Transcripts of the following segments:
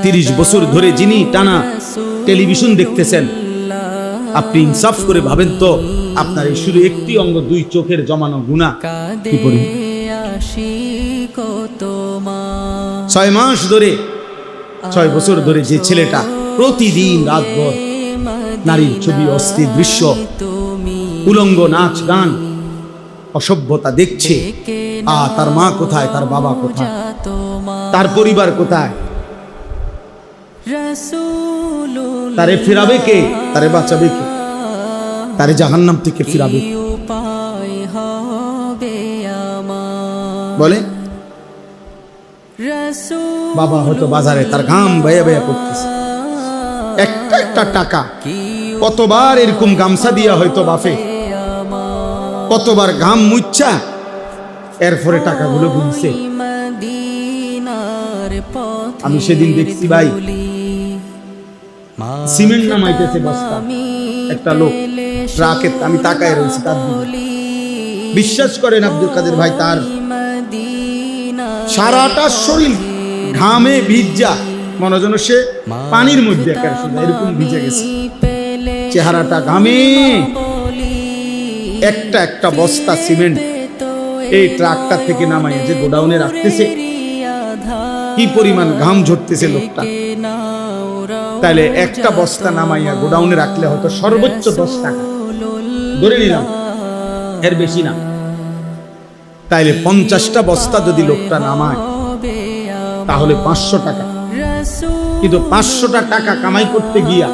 30 বছর ধরে যিনি টানা টেলিভিশন দেখতেছেন, আপনি ইনসাফ করে ভাবেন তো আপনার এই শুধু একটি অঙ্গ, 2 চোখের জমানো গুনাহ কি পরিমাণ। 6 মাস ধরে, 6 বছর ধরে যে ছেলেটা প্রতিদিন রাতভর নারীর ছবি, অস্থির দৃশ্য, উলঙ্গ নাচ গান, অসভ্যতা দেখছে, তার মা কোথায়, তার বাবা কোথায়, তার পরিবার কোথায়, তারে ফিরাবে কে, তারে বাঁচাবে কে, তারে জাহান্নাম থেকে ফিরাবে কে? বলে বাবা হয়তো বাজারে তার ঘাম বয়া বয়া করতেছে, একটা একটা টাকা কতবার এরকম গামছা দিয়া হয়তো বাপে কতবার ঘাম মুচ্ছা এরপরে টাকাগুলো গুনছে। আমি সেদিন দেখছি ভাই, সিমেন্ট নামাইতেছে বস্তা, একটা লোক ট্রাকে, আমি তাকায় রয়েছি তার দিকে। বিশ্বাস করেন আব্দুল কাদের ভাই, তার সারাটা শরীর ঘামে ভিজা, মনে যেন সে পানির মধ্যে এরকম ভিজে গেছে, চেহারাটা ঘামে। একটা একটা বস্তা সিমেন্ট এই ট্রাকটা থেকে নামাই যে গোডাউনে রাখতেছে, কি পরিমাণ ঘাম ঝরতেছে লোকটা। তাইলে একটা বস্তা নামাইয়া গোডাউনে রাখলে হয়তো সর্বোচ্চ 10 টাকা ধরে নিলাম, এর বেশি না। তাইলে 50টা বস্তা যদি লোকটা নামায় তাহলে 500 টাকা। কিন্তু 500টা টাকা কামাই করতে গিয়া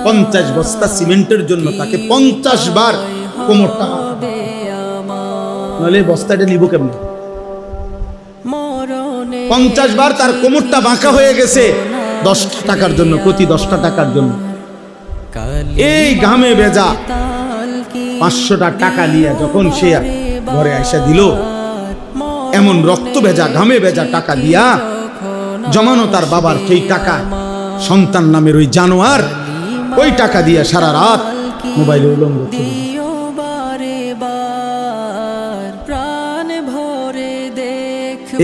50 বস্তা সিমেন্টের জন্য তাকে 50 বার কোমরটা, নইলে বস্তাটা নিব কেমন? 50 বার তার কোমরটা বাঁকা হয়ে গেছে 10 টাকার জন্য, প্রতি 10টা টাকার জন্য। এই ঘামে ভেজা 500টা টাকা নিয়ে যখন সে ঘরে এসে দিল, এমন রক্ত ভেজা ঘামে ভেজা টাকা দিয়া জমানো তার বাবার সেই টাকা, সন্তান নামের ওই জানোয়ার ওই টাকা দিয়া সারা রাত মোবাইলে উলঙ্গ ছিল।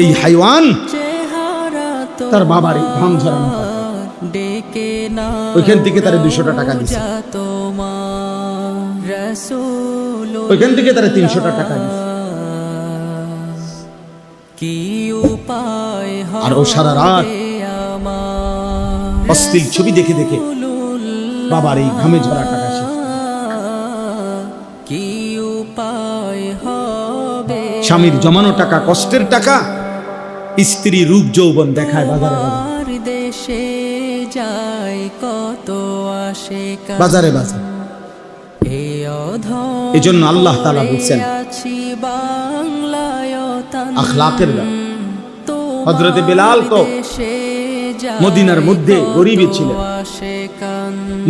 এই হাইওয়ান তার বাবার ঘাম ঝরানো, ওইখান থেকে তার 200টা টাকা দিছে, ওইখান থেকে তার 300টা টাকা দিছে। আর ও সারা রাত অশ্লীল ছবি দেখে দেখে বাবার এই ঘামে ঝরা টাকা সে। স্বামীর জমানো টাকা, কষ্টের টাকা, স্ত্রী রূপ যৌবন দেখায় বাজারে বাজারে বাজারে। এই জন্য আল্লাহ তাআলা বলছেন আখলাকের হযরতে বেলাল তো মদিনার মধ্যে গরীবই ছিলেন,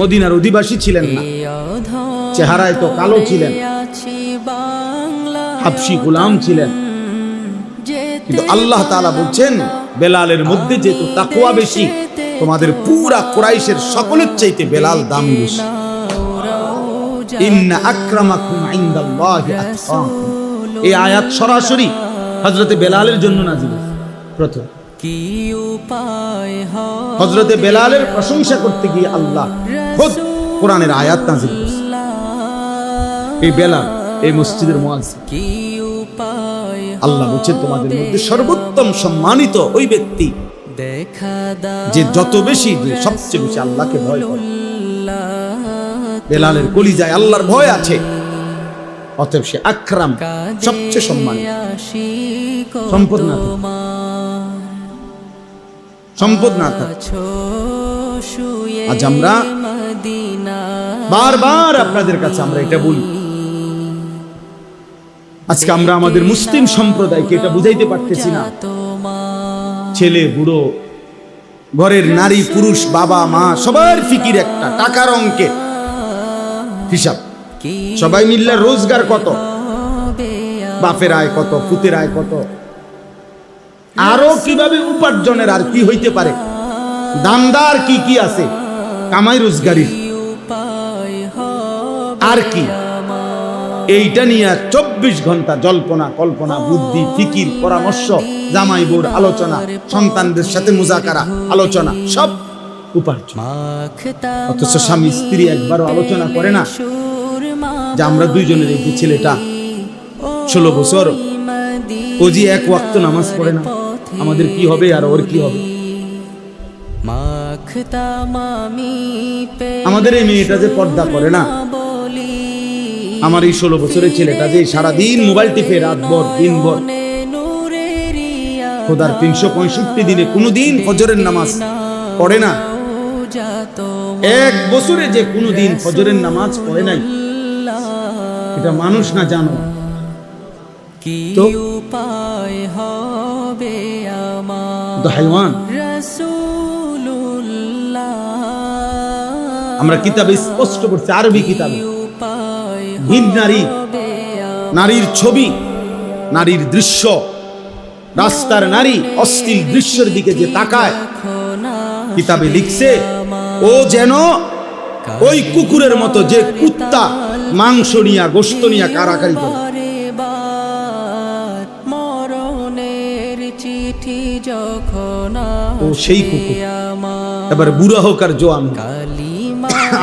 মদিনার অধিবাসী ছিলেন না, চেহারায় তো কালো ছিলেন, হাবশী গোলাম ছিলেন। কিন্তু আল্লাহ তাআলা বলছেন বেলালের মধ্যে যেহেতু তাকওয়া বেশি, তোমাদের পুরা কুরাইশের সকলের চাইতে বেলাল দামি বেশি। ইন্না আকরামাকুম ইনদাল্লাহি আতকাকুম, এই আয়াত সরাসরি হযরতে বেলালের জন্য নাযিল হয়েছে। প্রথম হযরতে বেলালের প্রশংসা করতে গিয়ে আল্লাহ খুদ কোরআনের আয়াত নাযিল করেছে। এই বেলাল এই মসজিদের মুয়াজ্জিন, আল্লাহ বলছেন তোমাদের মধ্যে সর্বোত্তম সম্মানিত ওই ব্যক্তি যে যত বেশি, যে সবচেয়ে বেশি আল্লাহকে ভয় করে। বেলালের কলিজায় আল্লাহর ভয় আছে, অতএব সে আকরাম, সবচেয়ে সম্মানিত। সম্পদ না থাকে, সম্পদ না থাকে। আজ আমরা বারবার আপনাদের কাছে আমরা এটা বলি, আজকে আমরা আমাদের মুসলিম সম্প্রদায়কে এটা বুঝাইতে পারতেছি না। ছেলে বুড়ো, ঘরের নারী পুরুষ, বাবা মা, সবার ফিকির একটা টাকার অঙ্কে হিসাব। সবাই মিললে রোজগার কত, বাপের আয় কত, পুতের আয় কত, আরো কিভাবে উপার্জনের আর কি হইতে পারে, দামদার কি কি আছে কামাই রোজগারির, আর কি এইটা নিয়ে 24 ঘন্টা জল্পনা কল্পনা, বুদ্ধি, ফিকির, পরামর্শ জামাই বউর আলোচনা, সন্তানদের সাথে মুজাকারা, আলোচনা, সব উপার্জন। অথচ স্বামী স্ত্রী একবারও আলোচনা করে না যে আমরা দুইজনের এই যে ছেলেটা 16 বছর, ও যে এক ওয়াক্ত নামাজ পড়ে না, আমাদের কি হবে আর ওর কি হবে? আমাদের এই মেয়েটা যে পর্দা করে না, আমার এই 16 বছরের ছেলেটা যে সারাদিন মোবাইল টিপে রাতভর দিনভর, খোদার 365 দিনে কোনোদিন ফজরের নামাজ পড়ে না, 1 বছরে যে কোনোদিন ফজরের নামাজ পড়ে নাই, এটা মানুষ না জানো তো হাইওয়ান। আমরা কিতাবে স্পষ্ট করছি, আরবি কিতাবে, ভিন নারী, নারীর ছবি, নারীর দৃশ্য, রাস্তার নারী অশ্লীল দৃশ্যের দিকে যে তাকায়, কিতাবে লিখছে ও যেন ওই কুকুরের মতো যে কুত্তা মাংস নিয়া গোশত নিয়া কারাকারি করে। ও সেই কুকুর, এবার বুড়া হোক আর জোয়ান,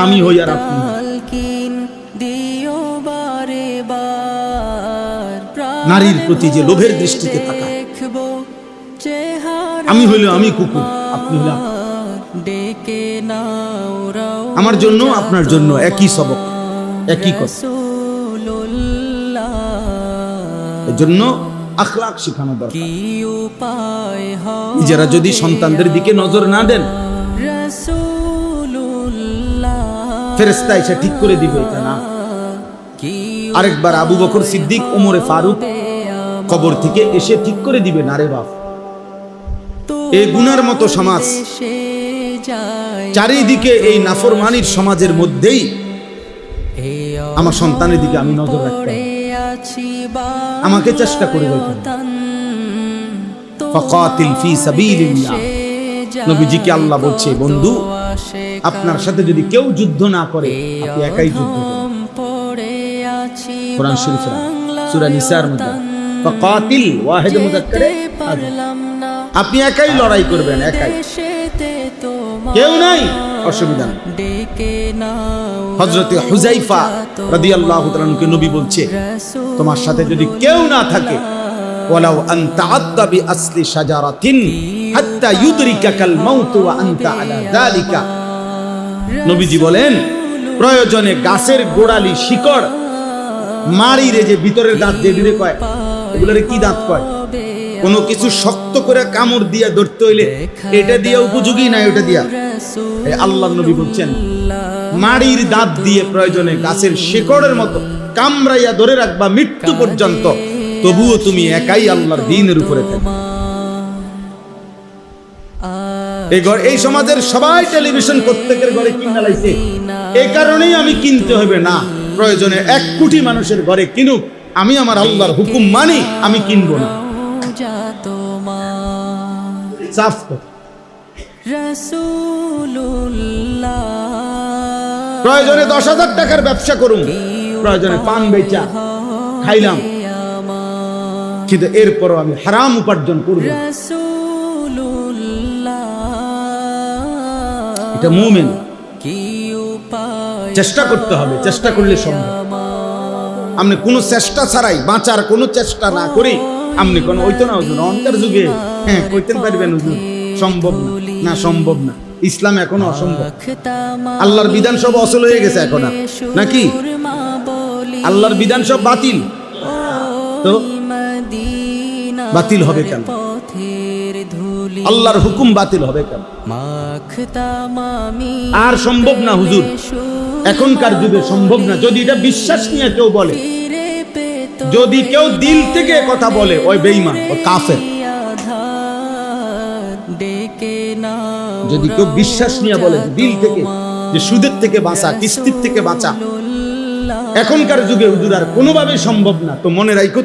আমি হই আর আপনি, নারীর প্রতি যে লোভের দৃষ্টিতে তাকায়, আমি হইল আমি কুকুর, আপনি হইল আমার জন্য আপনার জন্য একই সবক, একই কথা। এর জন্য আখলাক শেখানো দরকার। নিজেরা যদি সন্তানদের দিকে নজর না দেন, ফেরেশতা এসে ঠিক করে দিবে এটা না। আরেকবার আবু বকর সিদ্দিক, ওমরে ফারুক কবর থেকে এসে ঠিক করে দিবে না রে বাপ, এই গুনার মতো সমাজ, চারিদিকে এই নাফরমানির সমাজের মধ্যেই আমার সন্তানের দিকে আমি নজর রাখতে, আমাকে চেষ্টা করে দেখুন। ফাকাতিল ফি সাবিলিল্লাহ, নবীজিকে আল্লাহ বলছে, বন্ধু আপনার সাথে যদি কেউ যুদ্ধ না করে, আপনি একাই যুদ্ধ করুন। কোরআন শরীফে সূরা নিসার মধ্যে ফাকাতিল ওয়াহিদ মুযাক্কারে, আপনি একাই লড়াই করবেন, একাই, কেউ নাই, অসুবিধা নেই। হযরতে হুযায়ফা রাদিয়াল্লাহু তাআলা কে নবী বলছে, তোমার সাথে যদি কেউ না থাকে, ওয়ালাউ আনতা আদা বি আসলি শাজারাতিন হাত্তা ইউদরিকাকাল মাউত ওয়া আনতা আলা যালিকা, নবীজি বলেন প্রয়োজনে গাছের গোড়ালি শিকড় মারিরে, যে ভিতরের দাঁত যেগুলো কয়, এগুলোর কি দাঁত কয়, কোনো কিছু শক্ত করে কামড় দিয়া ধরতে হইলে এটা দিয়ে উপযোগী না, ওটা দিয়া। আল্লাহর নবী বলছেন মাড়ির দাঁত দিয়ে প্রয়োজনে গাছের শিকড়ের মতো কামড়াইয়া ধরে রাখবা মৃত্যু পর্যন্ত, তবুও তুমি একাই আল্লাহর দ্বীনের উপরে থাকবে। এই সমাজের সবাই টেলিভিশন প্রত্যেকের ঘরে কিনা লাইছে, এই কারণেই আমি কিনতে হবে না, প্রয়োজনে 1 কোটি মানুষের ঘরে কিনুক, আমি আমার আল্লাহর হুকুম মানি, আমি কিনবো না। সাফ কথা। প্রয়োজনে 10,000 টাকার ব্যবসা করুন, প্রয়োজনে পান বেচা খাইলাম, কিন্তু এরপরও আমি হারাম উপার্জন করব, এটা মুমিন। চেষ্টা করতে হবে, চেষ্টা করলে সম্ভব। আপনি কোনো চেষ্টা ছাড়াই বাঁচার কোনো চেষ্টা না করি, আপনি কোনো হইতো না হুজুর অন্তর যুগে, হ্যাঁ কইতেন পারবেন হুজুর, সম্ভব না, সম্ভব না। ইসলাম এখনো অসম্ভব, আল্লাহর বিধান সব অচল হয়ে গেছে এখন, নাকি আল্লাহর বিধান সব বাতিল, তো বাতিল হবে কেন? আল্লাহর হুকুম বাতিল হবে কেন? আর সম্ভব না হুজুর, এখনকার যুগে সম্ভব না। যদি এটা বিশ্বাস নিয়ে কেউ বলে, যদি কেউ দিল থেকে কথা বলে, ওই বেঈমান, ও কাফের। যদি কেউ বিশ্বাস নিয়ে বলে দিল থেকে যে সুদের থেকে বাঁচা, কিস্তির থেকে বাঁচা, এখনকার যুগে হুজুর আর কোনোভাবে সম্ভব না, তো মনে রাখো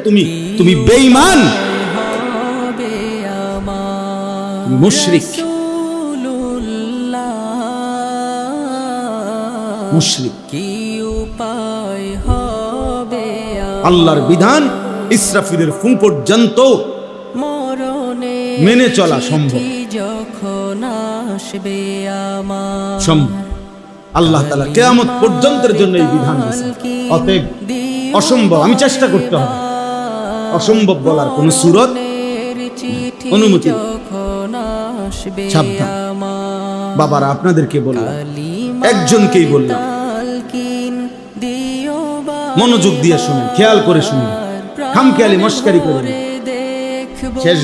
তুমি বেঈমান, মুশরিক, মুশরিক। আল্লাহর বিধান ইসরাফিলের ফুঁ পর্যন্ত মেনে চলা সম্ভব সম্ভব। আল্লাহ তাআলা কিয়ামত পর্যন্তের জন্য এই বিধান দিয়েছেন। অতএব অসম্ভব আমি চেষ্টা করতে হবে, অসম্ভব বলার কোন সুরত অনুমতি। সাবধান বাবারা, আপনাদেরকে বললাম, একজনকেই বললাম, মনোযোগ দিয়ে শুনুন, খেয়াল করে শুনুন, খামখেয়ালি মস্কারি করে। শেষ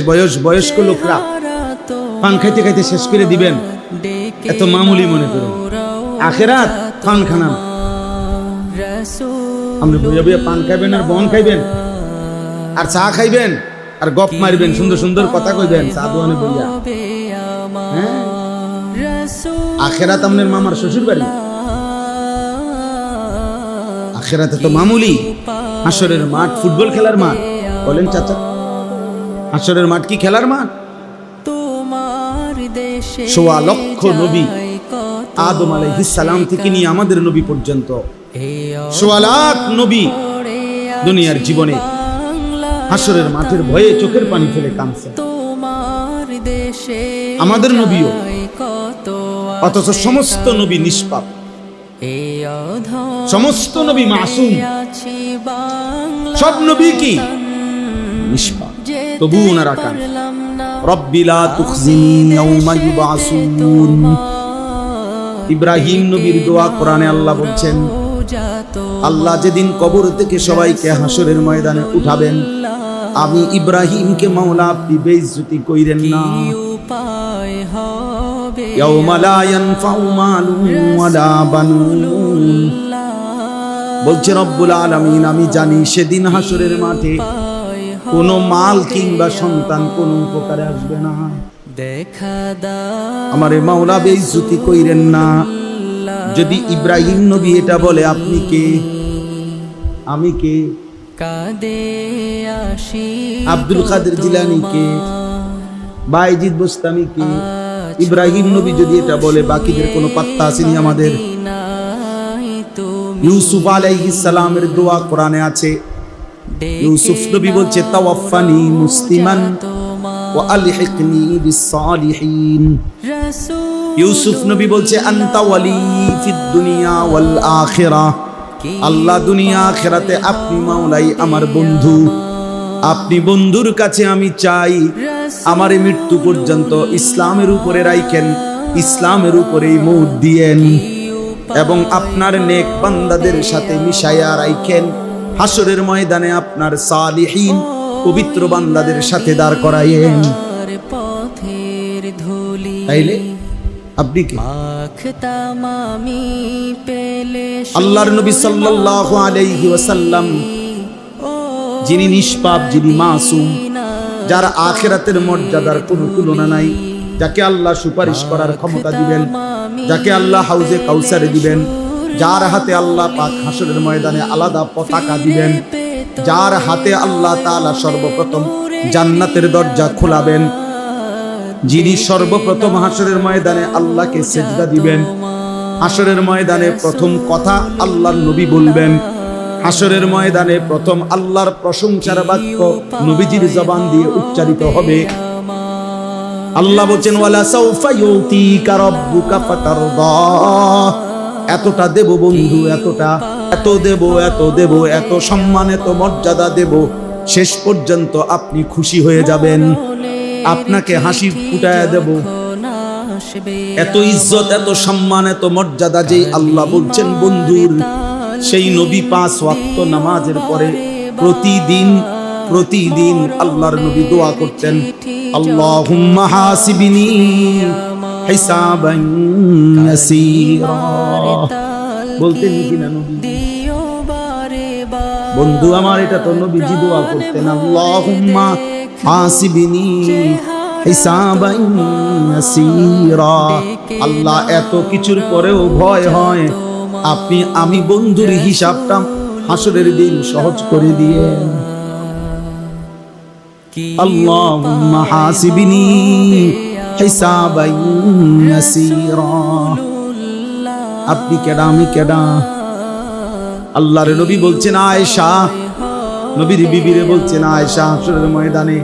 বয়স্ক লোকরা পান খাইতে খাইতে শেষ করে দিবেন, এত মামুলি মনে করেন। আখেরাত পান খানা, আপনি বইয়া বইয়া পান খাইবেন আর বন খাইবেন আর চা খাইবেন আর গপ মারবেন, সুন্দর সুন্দর কথা কইবেন চা দোয়ানে বইয়া। আখেরাত আপনার মামার শ্বশুর বাড়ি, আখেরাতে তো মামুলি। হাসরের মাঠ ফুটবল খেলার মাঠ বলেন চাচা? হাসরের মাঠ কি খেলার মাঠ? ১৬ লক্ষ নবী, আদম আলাইহিস সালাম থেকে নিয়ে আমাদের নবী পর্যন্ত ১৬ লাখ নবী দুনিয়ার জীবনে হাসরের মাঠের ভয়ে চোখের পানি ফেলে কাঁদছে। আমাদের নবীও, অথচ সমস্ত নবী নিষ্পাপ, সমস্ত নবী মাসুম, সব নবী কি নিষ্পাপ, তবু ওনারা কান। রব্বি লা তুখজিনি ইয়াওমা ইউবআসুন। ইব্রাহিম নবীর দোয়া কোরআনে আল্লাহ বলছেন, আল্লাহ যেদিন কবর থেকে সবাইকে হাসরের ময়দানে উঠাবেন, আমি ইব্রাহিমকে মাওলা আপনি বেইজ্জতি কইরেন না। ইয়াওমা লা ইয়ানফাউ মালুন ওয়ালা বানুন। বলছে রব্বুল আলামিন, আমি জানি সেদিন হাসরের মাঠে কোন মাল কিংবা সন্তান কোন উপকারে আসবে না। আমারে মাওলা বেইজ্জতি কইরেন না। যদি ইব্রাহিম নবী এটা বলে, আপনি কে? আমি কে? আব্দুল কাদের জিলানী কে? বাইজিদ বোস্তামি কে? ইব্রাহিম নবী যদি এটা বলে, বাকিদের কোনো পাত্তা আসেনি আমাদের। ইউসুফ আলাইহিস সালামের দোয়া কোরআনে আছে। ইউসুফ নবী বলছে, তাওয়াফানি মুসলিমান ওয়া আলহিকনি বিস সালিহিন। ইউসুফ নবী বলছে, আনতা ওয়ালি ফিদ দুনিয়া ওয়াল আখিরাহ। আল্লাহ দুনিয়া আখিরাতে আপনি মাওলাই আমার বন্ধু। আপনি বন্ধুর কাছে আমি চাই আমারে মৃত্যু পর্যন্ত ইসলামের উপরে রাখেন, ইসলামের উপরেই মৌত দিয়েন, এবং আপনার নেক বান্দাদের সাথে মিশাইয়া রাখেন। হাসরের ময়দানে আপনার সালিহিন পবিত্র বান্দাদের সাথে দাঁড় করাইয়েন। তাইলে আপনি কি? আল্লাহর নবী সাল্লাল্লাহু আলাইহি ওয়াসাল্লাম, যিনি নিষ্পাপ, যিনি মাসুম, যার আখিরাতের মর্যাদার কোনো তুলনা নাই, যাকে আল্লাহ সুপারিশ করার ক্ষমতা দিবেন, যাকে আল্লাহ হাউজে কাউসারে দিবেন, যার হাতে আল্লাহ পাক হাসরের ময়দানে আলাদা পতাকা দিবেন, যার হাতে আল্লাহ তাআলা সর্বপ্রথম জান্নাতের দরজা খোলাবেন, যিনি সর্বপ্রথম হাসরের ময়দানে আল্লাহকে সিজদা দিবেন, হাসরের ময়দানে প্রথম কথা আল্লাহর নবী বলবেন, হাসরের ময়দানে প্রথম আল্লাহর প্রশংসার বাক্য নবীজির জবান দিয়ে উচ্চারিত হবে। আল্লাহ বলেন, ওয়ালা সাউফা ইউতিকা রাব্বুকা ফাতারদা। এতটা দেব বন্ধু, এতটা, এত দেব, এত দেব, এত সম্মান, এত মর্যাদা দেব, শেষ পর্যন্ত আপনি খুশি হয়ে যাবেন, আপনাকে হাসি ফুটায় দেব। এত ইজ্জত, এত সম্মান, এত মর্যাদা যে আল্লাহ বলছেন বন্ধুর, সেই নবী ৫ ওয়াক্ত নামাজের পরে প্রতিদিন আল্লাহর নবী দোয়া করতেন, আল্লাহুম্মা হাসিবনি হিসাবান ইয়াসীরা। বলতেন কিনা নবী? বন্ধু আমার, এটা তো নবীজি দোয়া করতেন, আল্লাহুম্মা হাসিবনি হিসাবান ইয়াসীরা। আল্লাহ, এত কিছুর পরেও ভয় হয় আমি বন্ধুর হিসাবটা হাসরের দিন সহজ করে দিয়েন। আল্লাহুম্মা হাসিবনি হিসাবান ইয়াসীরা। আপনি কেডা, আমি কেডা? আল্লাহর নবী বলছেন, আয়েশা, নবীর বিবিরে বলছেন, আয়েশা হাসরের ময়দানে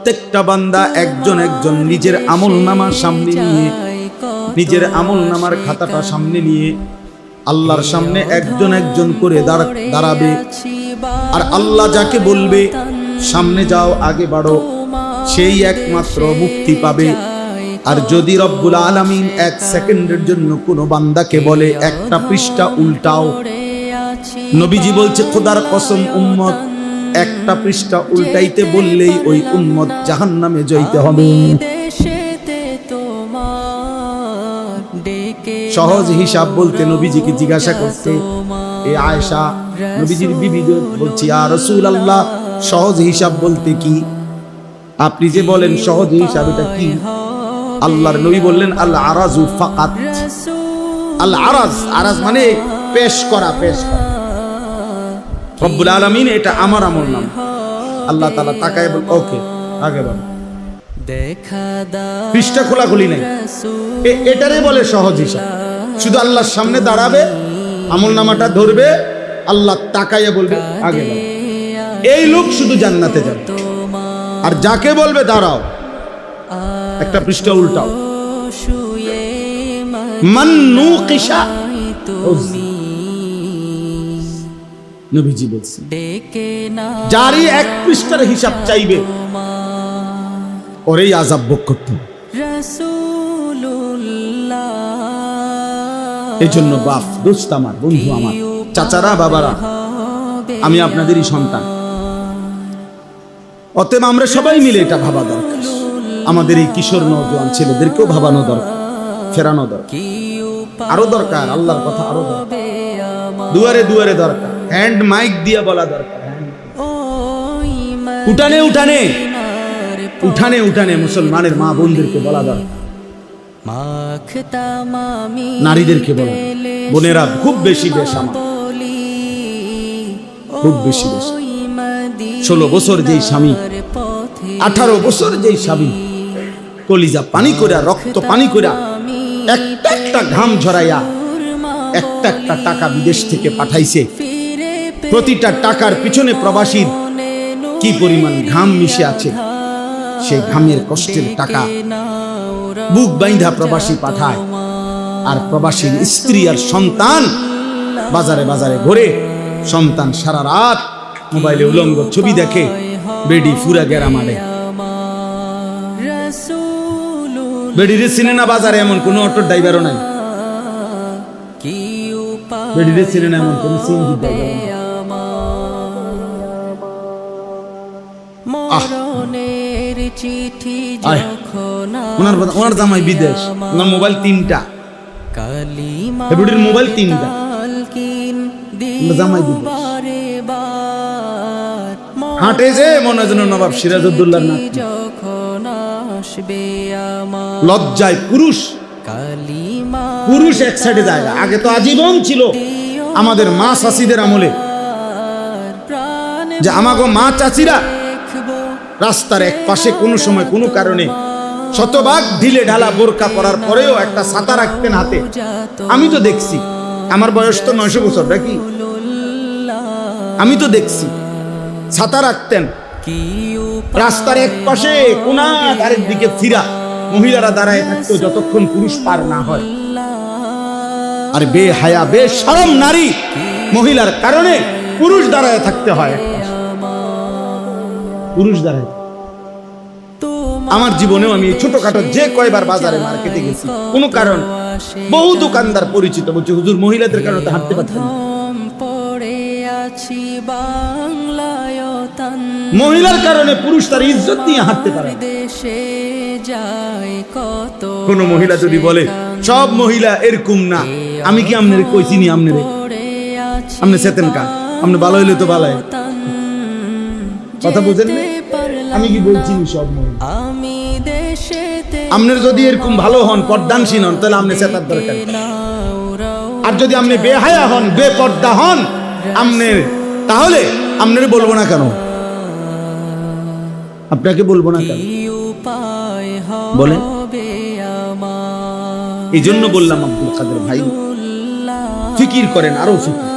প্রত্যেকটা বান্দা একজন একজন নিজের আমলনামা সামনে নিয়ে, নিজের আমলনামার খাতাটা সামনে নিয়ে আল্লাহর সামনে একজন একজন করে দাঁড়াবে। আর আল্লাহ যাকে বলবে সামনে যাও, আগে বাড়ো, সেই একমাত্র মুক্তি পাবে। আর যদি রব্বুল আলামিন এক সেকেন্ডের জন্য কোনো বান্দাকে বলে একটা পৃষ্ঠা উল্টাও, নবীজি বলছে খোদার কসম উম্মত একটা পৃষ্ঠা উল্টাইতে বললেই ওই উম্মত জাহান্নামে যাইতে হবে। সহজ হিসাব বলতে নবীজিকে জিজ্ঞাসা করতে এই আয়েশা, নবীজির বিবি বলছি ইয়া রাসূলুল্লাহ সহজ হিসাব বলতে কি? আপনি যে বলেন সহজ হিসাব এটা কি? আল্লাহর নবী বললেন আল আরাজু ফাকাত। আল আরাজ, আরাজ মানে পেশ করা, পেশ করা। রব্বুল আলামিন এটা আমার আমল নাম। আল্লাহ তাআলা তাকায় বল ওকে আগে বল, পৃষ্ঠা খোলাখুলি নাই, এটারে বলে সহজ হিসাব। শুধু আল্লাহর সামনে দাঁড়াবে, আমল নামাটা ধরবে, আল্লাহ তাকাইয়া বলবে আগে বল। এই লোক শুধু জান্নাতে যাবে। আর যাকে বলবে দাঁড়াও একটা পৃষ্ঠা উল্টাও, মান্নুকিশা, নবীজি বলছেন যারই এক পৃষ্ঠার হিসাব চাইবে ওরেই আযাব ভোগ করতে। এই জন্য বাপ, দোস্ত আমার, বন্ধু আমার, চাচারা, বাবারা, আমি আপনাদেরই সন্তান। অতএব আমরা সবাই মিলে এটা ভাবা দরকার। আমাদের এই কিশোর নওজোয়ান ছেলেদেরকেও ভাবানো দরকার, ফেরানো দরকার, আরো দরকার। আল্লাহর কথা আরো দরকার, দুয়ারে দুয়ারে দরকার, হ্যান্ড মাইক দিয়ে বলা দরকার, উঠানে উঠানে উঠানে উঠানে মুসলমানের মা বোনদেরকে বলা দরকার, নারীদেরকে বলা। বোনেরা খুব বেশি বেশ, আমার খুব বেশি বেশ। 16 বছর যেই স্বামী, 18 বছর যেই স্বামী কলিজা পানি কইরা, রক্ত পানি কইরা, একটা একটা ঘাম ঝরাইয়া একটা একটা টাকা বিদেশ থেকে পাঠাইছে, প্রতিটা টাকার পিছনে প্রবাসীর কি পরিমাণ ঘাম মিশে আছে, সেই ঘামের কষ্টের টাকা বুক বাইন্ধা প্রবাসী পাঠায়। আর প্রবাসীর স্ত্রী আর সন্তান বাজারে বাজারে ঘুরে, সন্তান সারা রাত মোবাইলে উলঙ্গ ছবি দেখে, বেডি ফুরা গেরা মারে। বেডিরে চিনে না বাজারে এমন কোন অটো ড্রাইভারও নাই, বেডিরে চিনে না এমন কোন সিএনজি ড্রাইভার নাই। ওনার জামাই বিদেশ, ওনার মোবাইল 3টা, বেডির মোবাইল 3টা, জামাই বিদেশ। হাঁটে যে মনে হয় যেন নবাব সিরাজউদ্দৌলার নাতি। লজ্জায় পুরুষ পুরুষ এক সাইডে জায়গা। আগে তো আজীবন ছিল আমাদের মা চাচিদের আমলে, যে আমাগো মা চাচিরা রাস্তার এক পাশে কোনো সময় কোনো কারণে শতভাগ ঢিলে ঢালা বোরকা পরার পরেও একটা ছাতা রাখতেন হাতে। আমি তো দেখছি, আমার বয়স তো 900 বছর নাকি, আমি তো দেখছি ছাতা রাখতেন রাস্তার এক পাশে, কোনা আরেক দিকে ফিরা মহিলারা দাঁড়ায় থাকতো যতক্ষণ পুরুষ পার না হয়। আর বেহায়া বেশরম নারী মহিলার কারণে পুরুষ দাঁড়ায় থাকতে হয়, পুরুষ দাঁড়ায়। আমার জীবনেও আমি ছোটখাটো যে কয়বার বাজারে মার্কেটে গেছি, কোনো কারণ বহু দোকানদার পরিচিত বলছে হুজুর মহিলাদের কারণে তো হাঁটতে পারতেন না। মহিলার কারণে পুরুষ তার ইজ্জত নিয়ে হাঁটতে পারে। কোন মহিলা যদি বলে সব মহিলা এরকম না, আমি কি আমনের কইছি নি, আমনের আমনে সেতেন কা, আমনে ভালো হইলে তো ভালো, কথা বুঝেন না? আমি কি বলছি সব মহিলা? আমনের যদি এরকম ভালো হন, পর্দানশীল হন, তাহলে আমনে সেতার দরকার। আর যদি আপনি বেহায়া হন, বেপর্দা হন আমনের, তাহলে আমনের বলবো না কেন, আপনাকে বলবো না কেন বলে? এই জন্য বললাম আব্দুল কাদের ভাই ফিকির করেন, আরো ফিকির,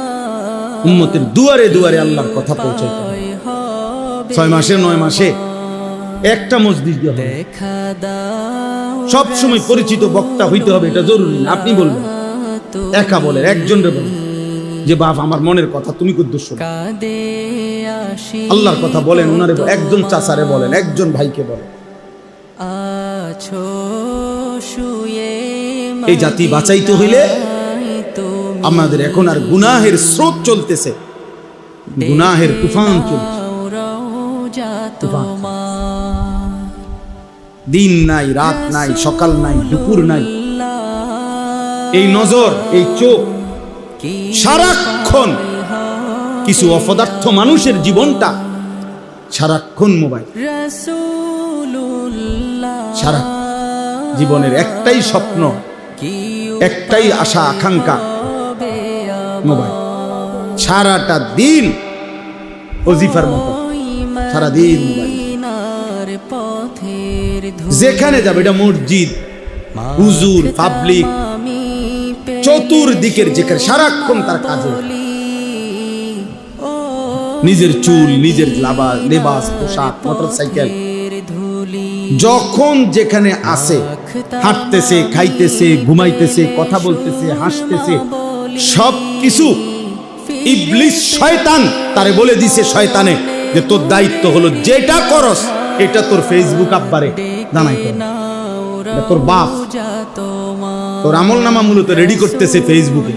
উম্মতের দুয়ারে দুয়ারে আল্লাহর কথা পৌঁছাইতে হবে। 6 মাসে 9 মাসে একটা মসজিদে হবে, সব সময় পরিচিত বক্তা হইতে হবে এটা জরুরি না। আপনি বলবেন, একা বলেন, একজনের বলেন যে বাপ আমার মনের কথা তুমি কুদ্দুস শোনো, আল্লাহর কথা বলেন, ওনারে একজন চাচারে বলেন, একজন ভাইকে বলেন। এই জাতি বাঁচাইতে হইলে আমাদের এখন আর গুনাহের স্রোত চলতেছে, গুনাহের তুফান চলছে, দিন নাই, রাত নাই, সকাল নাই, দুপুর নাই। এই নজর, এই চোখ সারাক্ষণ, কিছু অপদার্থ মানুষের জীবনটা সারাক্ষণ মোবাইল, সারা জীবনের একটাই স্বপ্ন, একটাই আশা আকাঙ্ক্ষা মোবাইল। সারাটা দিন ওজিফার মতো সারাদিন মোবাইল, যেখানে যাবে, এটা মসজিদ, হুজুর, পাবলিক, চতুর্দিকের যেখানে সারাক্ষণ তার কাজে, নিজের চুল, নিজের লেবাস, পোশাক, মোটরসাইকেল, যখন যেখানে আসে, হাঁটতেছে, খাইতেছে, ঘুমাইতেছে, কথা বলতেছে, হাসতেছে, সব কিছু ইবলিস শয়তান তারে বলে দিছে, শয়তানে, যে তোর দায়িত্ব হলো যেটা করস এটা তোর ফেসবুক আব্বারে জানাইতে হবে, তোর বাপ তোর আমল নামা মূলত রেডি করতেছে ফেসবুকে,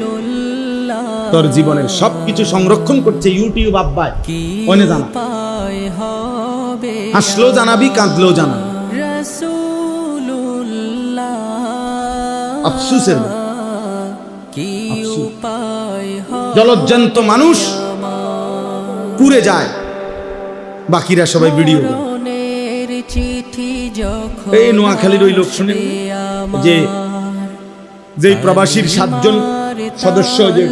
তোর জীবনের সবকিছু সংরক্ষণ করছে ইউটিউব আব্বায়, ওনে জানা, হাসলেও জানাবি, কাঁদলেও জানাবি। আফসোসের জলজ্জান্ত মানুষ পুড়ে যায়, বাকিরা সবাই ভিডিও করে। এই নোয়াখালীর ওই লোক শুনে যে প্রবাসীর 7 জন সদস্য যে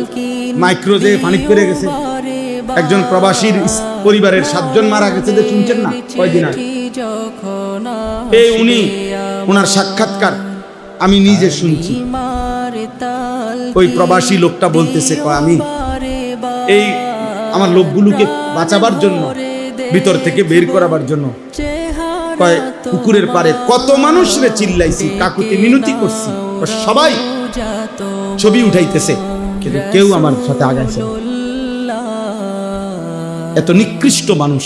মাইক্রো যে পানি করে গেছে, একজন প্রবাসীর পরিবারের 7 জন মারা গেছে, যে শুনছেন না কয়দিন আগে? এই ওনার সাক্ষাৎকার আমি নিজে শুনছি। ওই প্রবাসী লোকটা বলতেছে, আমি এই আমার লোকগুলোকে বাঁচাবার জন্য, ভিতর থেকে বের করাবার জন্য পুকুরের পারে কত মানুষরে চিল্লাইছি, কাকুতি মিনতি করছি, সবাই ছবি উঠাইতেছে, কিন্তু কেউ আমার সাথে আগাইছে। এত নিকৃষ্ট মানুষ।